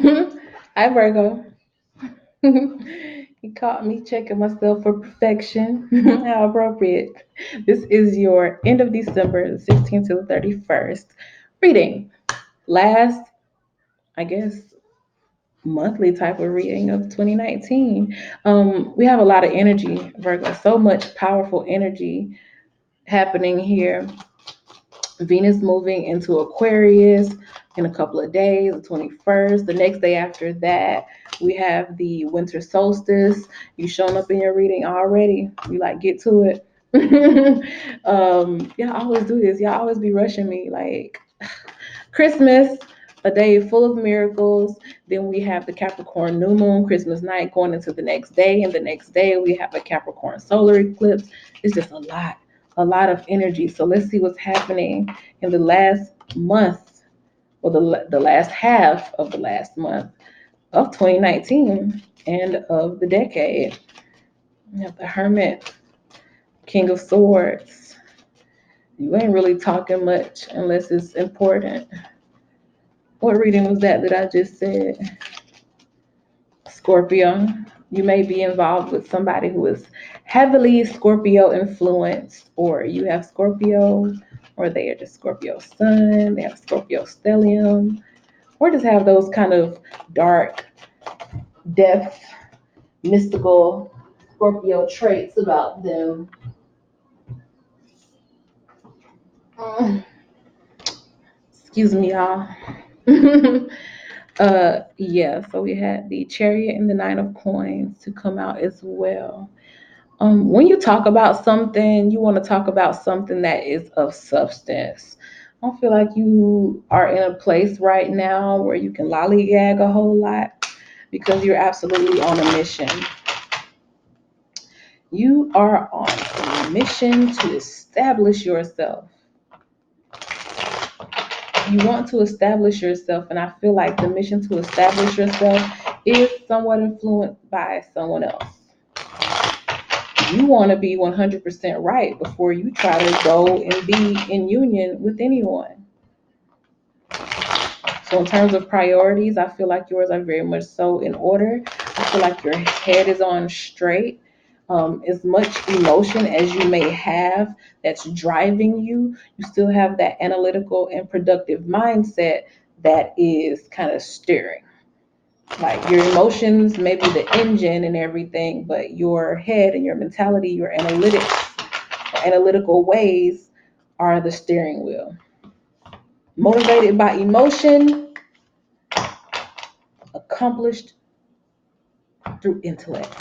Hi, Virgo. You caught me checking myself for perfection. How appropriate. This is your end of December, the 16th to the 31st reading. Last, I guess, monthly type of reading of 2019. We have a lot of energy, Virgo, so much powerful energy happening here. Venus moving into Aquarius in a couple of days, the 21st. The next day after that, we have the winter solstice. You showing up in your reading already. You like get to it. Y'all always do this. Y'all always be rushing me. Like Christmas, a day full of miracles. Then we have the Capricorn new moon, Christmas night, going into the next day. And the next day, we have a Capricorn solar eclipse. It's just a lot of energy. So let's see what's happening in the last month, or the last half of the last month of 2019 and of the decade. We have the Hermit, King of Swords. You ain't really talking much unless it's important. What reading was that I just said? Scorpio. You may be involved with somebody who is heavily Scorpio influenced, or you have Scorpio, or they are just Scorpio sun, they have Scorpio stellium, or just have those kind of dark, depth, mystical Scorpio traits about them. Mm, Excuse me, y'all. Yeah, so we had the Chariot and the Nine of Coins to come out as well. When you talk about something, you want to talk about something that is of substance. I don't feel like you are in a place right now where you can lollygag a whole lot, because you're absolutely on a mission. You are on a mission to establish yourself. You want to establish yourself, and I feel like the mission to establish yourself is somewhat influenced by someone else. You want to be 100% right before you try to go and be in union with anyone. So, in terms of priorities, I feel like yours are very much so in order. I feel like your head is on straight. As much emotion as you may have that's driving you, you still have that analytical and productive mindset that is kind of steering. Like your emotions may be the engine and everything, but your head and your mentality, your analytical ways are the steering wheel. Motivated by emotion, accomplished through intellect.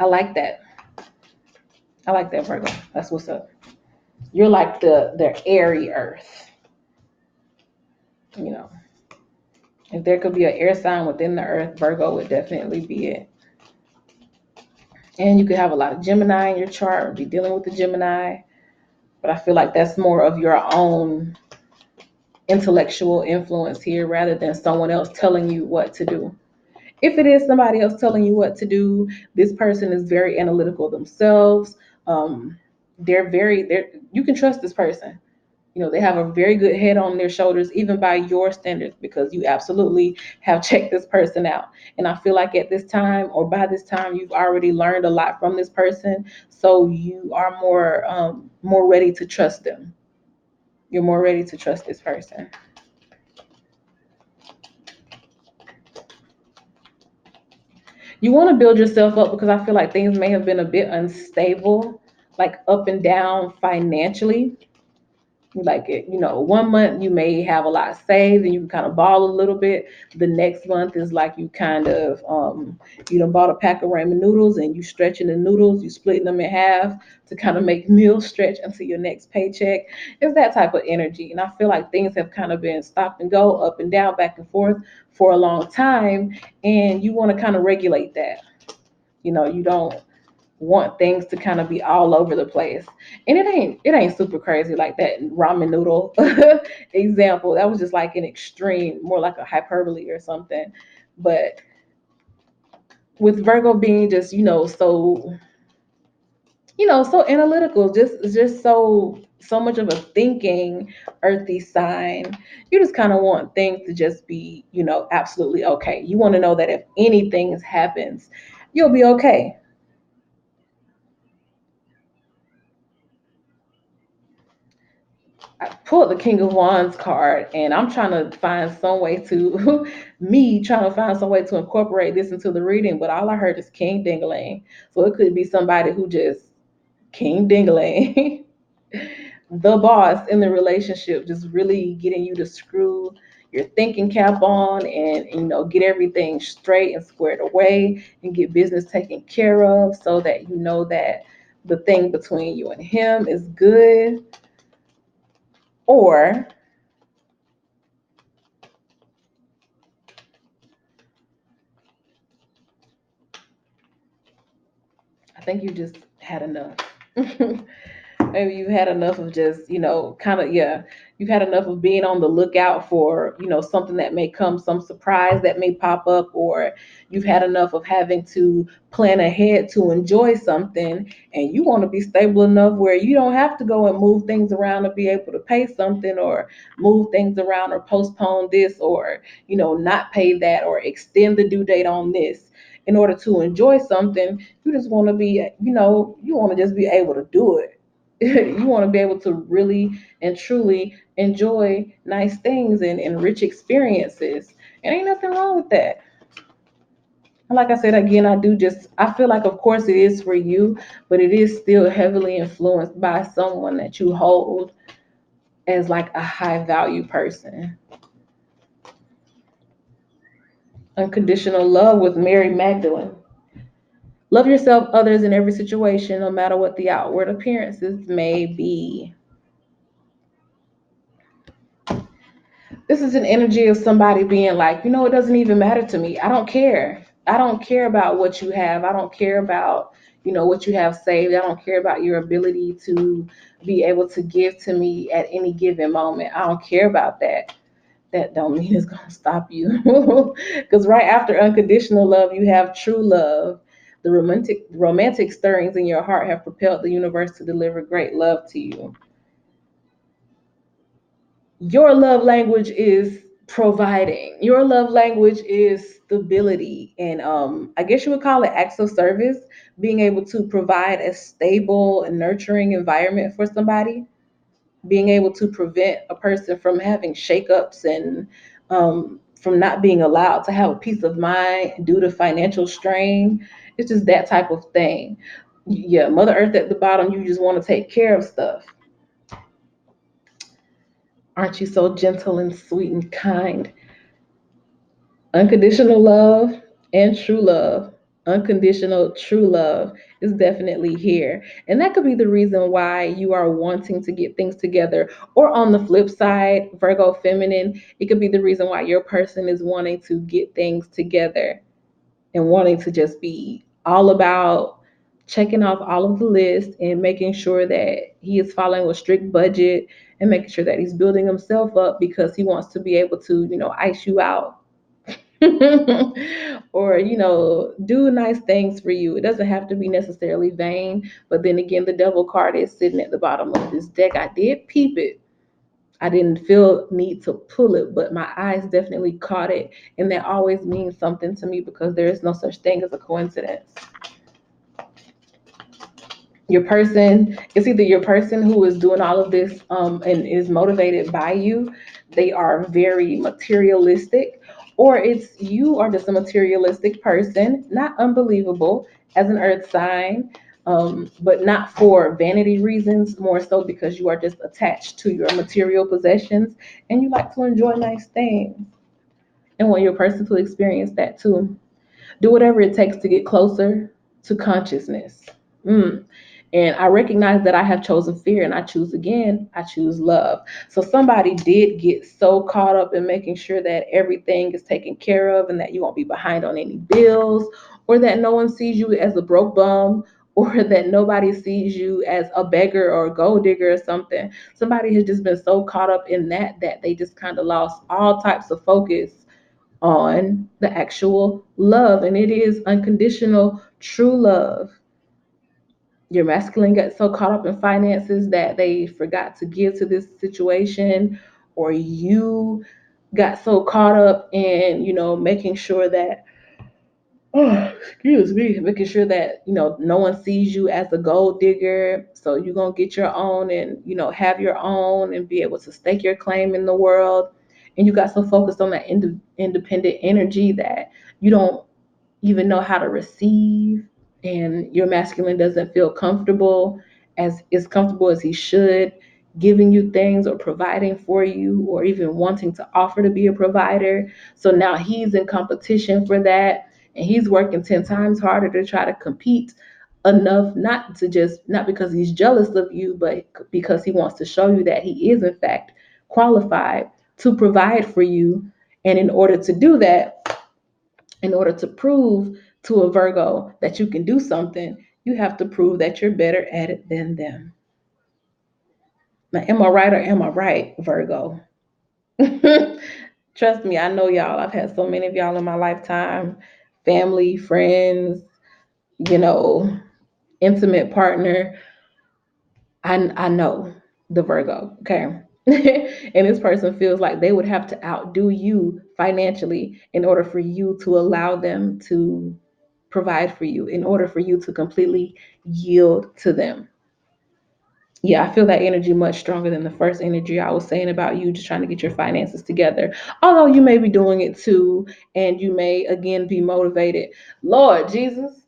I like that. I like that, Virgo. That's what's up. You're like the airy earth. You know, if there could be an air sign within the earth, Virgo would definitely be it. And you could have a lot of Gemini in your chart, or be dealing with the Gemini. But I feel like that's more of your own intellectual influence here rather than someone else telling you what to do. If it is somebody else telling you what to do, this person is very analytical themselves. Um, they're you can trust this person. You know, they have a very good head on their shoulders, even by your standards, because you absolutely have checked this person out. And I feel like at this time, or by this time, you've already learned a lot from this person, so you are more ready to trust them. You're more ready to trust this person. You want to build yourself up, because I feel like things may have been a bit unstable, like up and down financially. Like it, 1 month you may have a lot saved and you can kind of ball a little bit. The next month is like you kind of you done bought a pack of ramen noodles and you stretching the noodles, you splitting them in half to kind of make meals stretch until your next paycheck. It's that type of energy, and I feel like things have kind of been stop and go, up and down, back and forth for a long time, and you want to kind of regulate that. You don't want things to kind of be all over the place. And it ain't super crazy like that ramen noodle example. That was just like an extreme, more like a hyperbole or something. But with Virgo being just, so so analytical, just so much of a thinking earthy sign. You just kind of want things to just be, absolutely okay. You want to know that if anything happens, you'll be okay. I pulled the King of Wands card, and I'm trying to find some way to me trying to find some way to incorporate this into the reading, but all I heard is King Dingling. So it could be somebody who just King Dingling, the boss in the relationship, just really getting you to screw your thinking cap on, and get everything straight and squared away and get business taken care of, so that you know that the thing between you and him is good. Or I think you just had enough. Maybe you had enough of just, kind of, yeah, you've had enough of being on the lookout for, something that may come, some surprise that may pop up, or you've had enough of having to plan ahead to enjoy something, and you want to be stable enough where you don't have to go and move things around to be able to pay something, or move things around, or postpone this, or, not pay that, or extend the due date on this in order to enjoy something. You just want to be, you want to just be able to do it. You want to be able to really and truly enjoy nice things and rich experiences. And ain't nothing wrong with that. And like I said again, I feel like, of course, it is for you, but it is still heavily influenced by someone that you hold as like a high value person. Unconditional love with Mary Magdalene. Love yourself, others, in every situation, no matter what the outward appearances may be. This is an energy of somebody being like, it doesn't even matter to me. I don't care. I don't care about what you have. I don't care about, what you have saved. I don't care about your ability to be able to give to me at any given moment. I don't care about that. That don't mean it's gonna stop you. Because right after unconditional love, you have true love. The romantic stirrings in your heart have propelled the universe to deliver great love to you. Your love language is providing. Your love language is stability, and I guess you would call it acts of service. Being able to provide a stable and nurturing environment for somebody, being able to prevent a person from having shakeups, and from not being allowed to have a peace of mind due to financial strain. It's just that type of thing. Yeah, Mother Earth at the bottom, you just want to take care of stuff. Aren't you so gentle and sweet and kind? Unconditional love and true love. Unconditional true love is definitely here. And that could be the reason why you are wanting to get things together. Or on the flip side, Virgo feminine, it could be the reason why your person is wanting to get things together and wanting to just be all about checking off all of the lists and making sure that he is following a strict budget, and making sure that he's building himself up because he wants to be able to, ice you out. Or do nice things for you. It doesn't have to be necessarily vain, but then again, the devil card is sitting at the bottom of this deck. I did peep it. I didn't feel need to pull it, but my eyes definitely caught it, and that always means something to me because there is no such thing as a coincidence. Your person, it's either your person who is doing all of this, and is motivated by you. They are very materialistic, or it's you are just a materialistic person, not unbelievable as an earth sign, but not for vanity reasons, more so because you are just attached to your material possessions, and you like to enjoy nice things, and want your person to experience that too. Do whatever it takes to get closer to consciousness. Mm. And I recognize that I have chosen fear, and I choose again, I choose love. So somebody did get so caught up in making sure that everything is taken care of and that you won't be behind on any bills, or that no one sees you as a broke bum, or that nobody sees you as a beggar or a gold digger or something. Somebody has just been so caught up in that they just kind of lost all types of focus on the actual love, and it is unconditional true love. Your masculine got so caught up in finances that they forgot to give to this situation, or you got so caught up in, making sure that, oh, excuse me, making sure that, no one sees you as a gold digger. So you're going to get your own and, have your own and be able to stake your claim in the world. And you got so focused on that independent energy that you don't even know how to receive, and your masculine doesn't feel comfortable as he should, giving you things or providing for you or even wanting to offer to be a provider. So now he's in competition for that, and he's working 10 times harder to try to compete enough, not because he's jealous of you, but because he wants to show you that he is in fact qualified to provide for you. And in order to prove to a Virgo that you can do something, you have to prove that you're better at it than them. Now, am I right or am I right, Virgo? Trust me, I know y'all. I've had so many of y'all in my lifetime, family, friends, you know, intimate partner. I know the Virgo, okay? And this person feels like they would have to outdo you financially in order for you to allow them to provide for you, in order for you to completely yield to them. Yeah, I feel that energy much stronger than the first energy I was saying about you just trying to get your finances together. Although you may be doing it too, and you may again be motivated. Lord Jesus,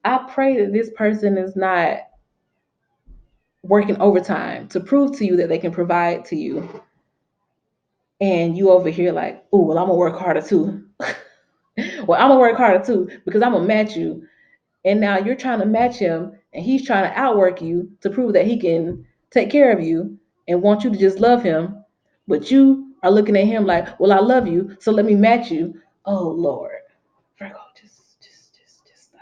I pray that this person is not working overtime to prove to you that they can provide to you. And you over here like, oh, well, I'm gonna work harder too. Well, I'm gonna work harder too because I'm gonna match you. And now you're trying to match him, and he's trying to outwork you to prove that he can take care of you and want you to just love him. But you are looking at him like, well, I love you, so let me match you. Oh Lord, Virgo, just stop.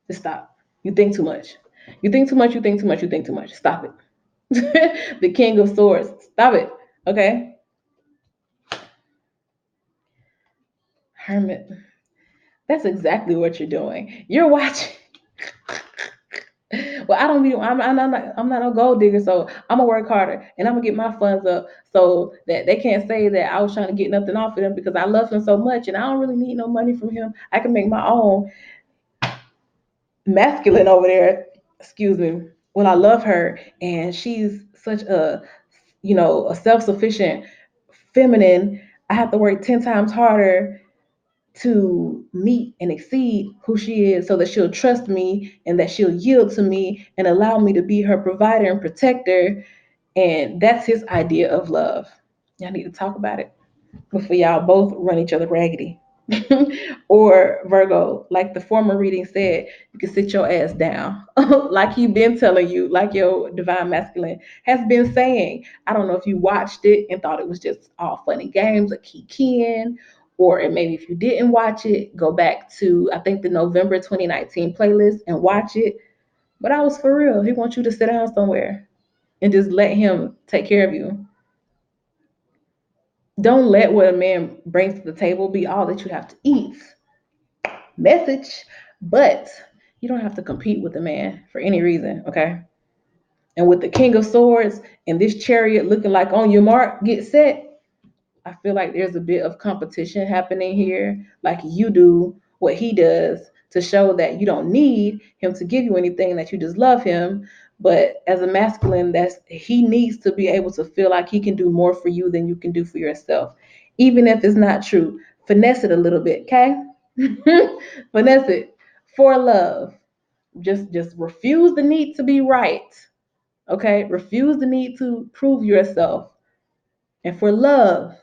Just stop. You think too much. You think too much. You think too much. You think too much. Stop it. The King of Swords. Stop it. Okay. Hermit. That's exactly what you're doing. You're watching. Well, I don't be. I'm not a gold digger, so I'm gonna work harder and I'm gonna get my funds up so that they can't say that I was trying to get nothing off of them because I love him so much and I don't really need no money from him. I can make my own. Masculine over there. Excuse me. Well, I love her and she's such a self-sufficient feminine. I have to work 10 times harder to meet and exceed who she is so that she'll trust me and that she'll yield to me and allow me to be her provider and protector. And that's his idea of love. Y'all need to talk about it before y'all both run each other raggedy. Or Virgo, like the former reading said, you can sit your ass down. Like he been telling you, like your divine masculine has been saying. I don't know if you watched it and thought it was just all funny games, a kikiing, or maybe if you didn't watch it, go back to I think the November 2019 playlist and watch it. But I was for real. He wants you to sit down somewhere and just let him take care of you. Don't let what a man brings to the table be all that you have to eat. Message, but you don't have to compete with the man for any reason, okay? And with the King of Swords and this chariot looking like on your mark, get set, I feel like there's a bit of competition happening here. Like you do what he does to show that you don't need him to give you anything, that you just love him. But as a masculine, that's he needs to be able to feel like he can do more for you than you can do for yourself, even if it's not true. Finesse it a little bit, okay? Finesse it for love. Just refuse the need to be right. Okay? Refuse the need to prove yourself. And for love,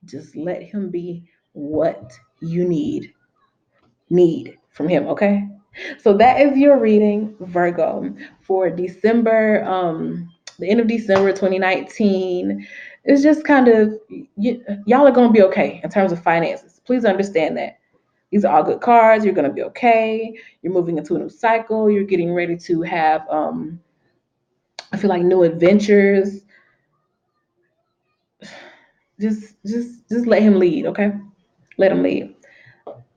just let him be what you need from him, okay? So that is your reading, Virgo, for December, the end of December 2019. It's just kind of y'all are gonna be okay in terms of finances. Please understand that. These are all good cards. You're gonna be okay. You're moving into a new cycle. You're getting ready to have I feel like new adventures. Just let him lead, okay? Let him lead.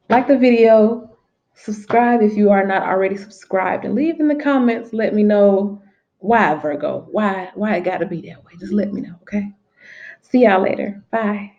Like the video, Subscribe if you are not already subscribed, and leave in the comments. Let me know why Virgo, why it got to be that way. Just let me know, okay? See y'all later. Bye.